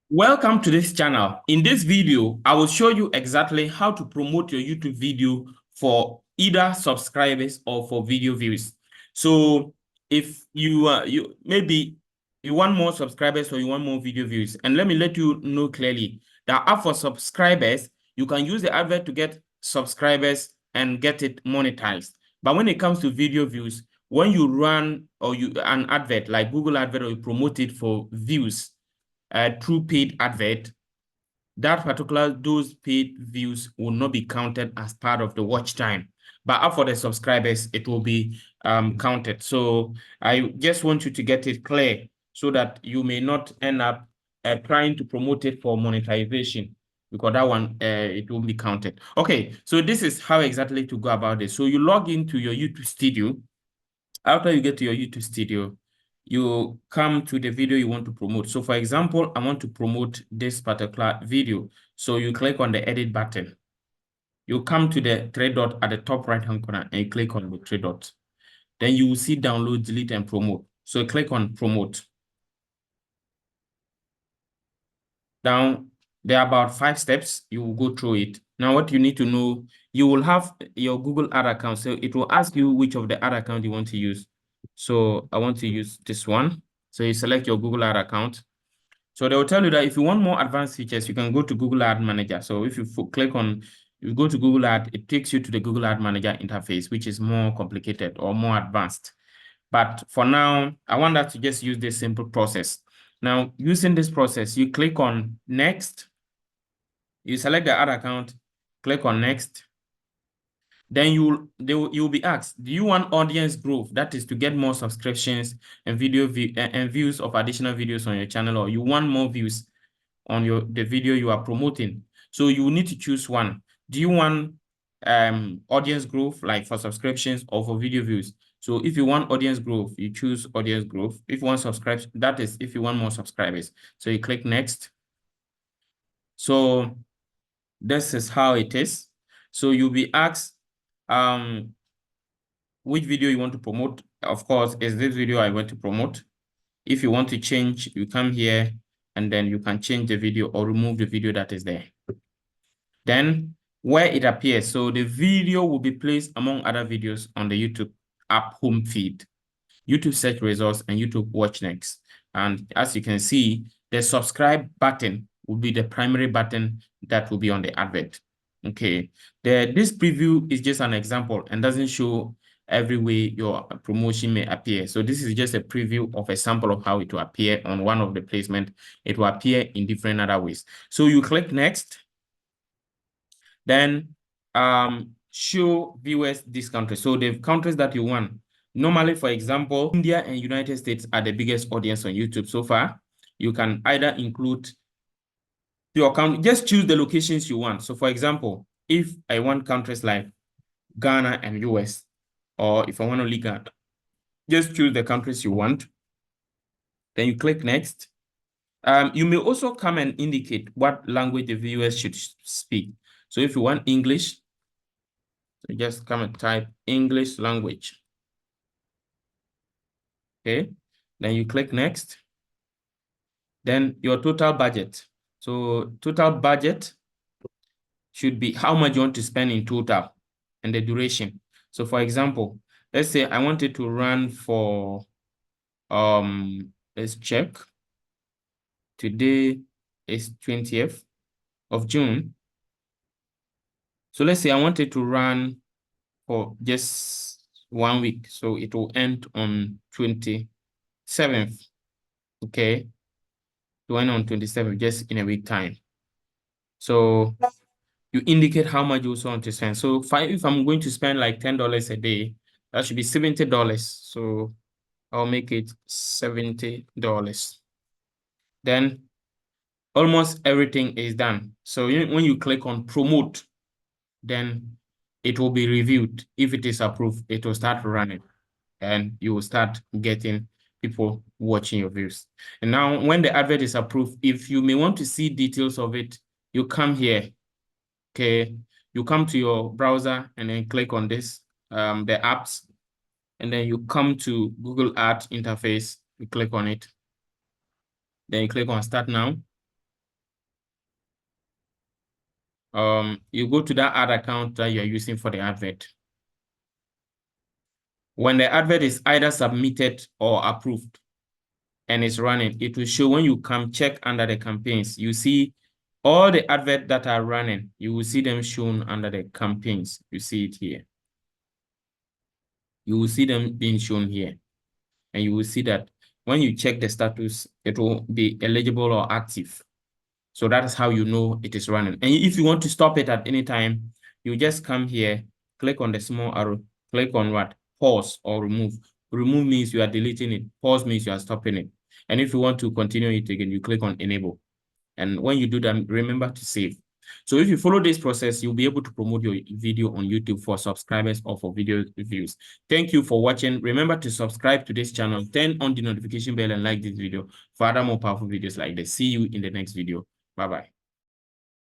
Welcome to this channel. In this video, I will show you exactly how to promote your YouTube video for either subscribers or for video views. So if you maybe you want more subscribers or you want more video views, and let me let you know clearly that for subscribers, you can use the advert to get subscribers and get it monetized. But when it comes to video views, when you run an advert like Google advert or you promote it for views, through paid advert, those paid views will not be counted as part of the watch time. But for the subscribers, it will be counted. So I just want you to get it clear so that you may not end up trying to promote it for monetization, because that one, it won't be counted. Okay, so this is how exactly to go about this. So you log into your YouTube studio. After you get to your YouTube studio, you come to the video you want to promote. So for example, I want to promote this particular video. So you click on the edit button. You come to the three dot at the top right-hand corner and you click on the three dots. Then you will see download, delete, and promote. So click on promote. Down, there are about 5 steps. You will go through it. Now, what you need to know, you will have your Google Ad account. So it will ask you which of the ad account you want to use. So I want to use this one. So you select your Google Ad account. So they will tell you that if you want more advanced features, you can go to Google Ad Manager. So if you you go to Google Ad, it takes you to the Google Ad Manager interface, which is more complicated or more advanced. But for now, I want us to just use this simple process. Now, using this process, you click on next, you select the ad account, click on next. Then you'll be asked, do you want audience growth? That is to get more subscriptions and views of additional videos on your channel, or you want more views on the video you are promoting. So you need to choose one. Do you want audience growth, like for subscriptions or for video views? So if you want audience growth, you choose audience growth. If you want subscribers, that is if you want more subscribers. So you click next. So this is how it is. So you'll be asked which video you want to promote. Of course, is this video I want to promote. If you want to change, you come here and then you can change the video or remove the video that is there. Then where it appears, so the video will be placed among other videos on the YouTube app home feed, YouTube search results, and YouTube watch next. And as you can see, the subscribe button will be the primary button that will be on the advert. Okay, this preview is just an example and doesn't show every way your promotion may appear. So this is just a preview of a sample of how it will appear on one of the placement. It will appear in different other ways. So you click next. Then show viewers these countries. So the countries that you want. Normally, for example, India and United States are the biggest audience on YouTube so far. You can either include your country, just choose the locations you want. So for example, if I want countries like Ghana and US, or if I want only Ghana, just choose the countries you want. Then you click next. You may also come and indicate what language the viewers should speak. So if you want English, so just come and type English language. Okay, then you click next. Then your total budget. So total budget should be how much you want to spend in total and the duration. So for example, let's say I wanted to run for, let's check. Today is 20th of June. So let's say I wanted to run for just 1 week. So it will end on 27th. Okay. To end on 27th, just in a week time. So you indicate how much you also want to spend. So if I'm going to spend like $10 a day, that should be $70. So I'll make it $70. Then almost everything is done. So when you click on promote, then it will be reviewed. If it is approved, it will start running and you will start getting people watching your views. And now when the advert is approved, if you may want to see details of it, you come here. Okay, you come to your browser and then click on this, the apps, and then you come to Google Ad interface, you click on it. Then you click on start now. you go to that ad account that you're using for the advert. When the advert is either submitted or approved and it's running, it will show when you come check under the campaigns. You see all the adverts that are running, you will see them shown under the campaigns. You see it here. You will see them being shown here. And you will see that when you check the status, it will be eligible or active. So that is how you know it is running. And if you want to stop it at any time, you just come here, click on the small arrow, click on what? Pause or remove. Remove means you are deleting it. Pause means you are stopping it. And if you want to continue it again, you click on enable. And when you do that, remember to save. So if you follow this process, you'll be able to promote your video on YouTube for subscribers or for video views. Thank you for watching. Remember to subscribe to this channel, turn on the notification bell and like this video for other more powerful videos like this. See you in the next video. Bye-bye.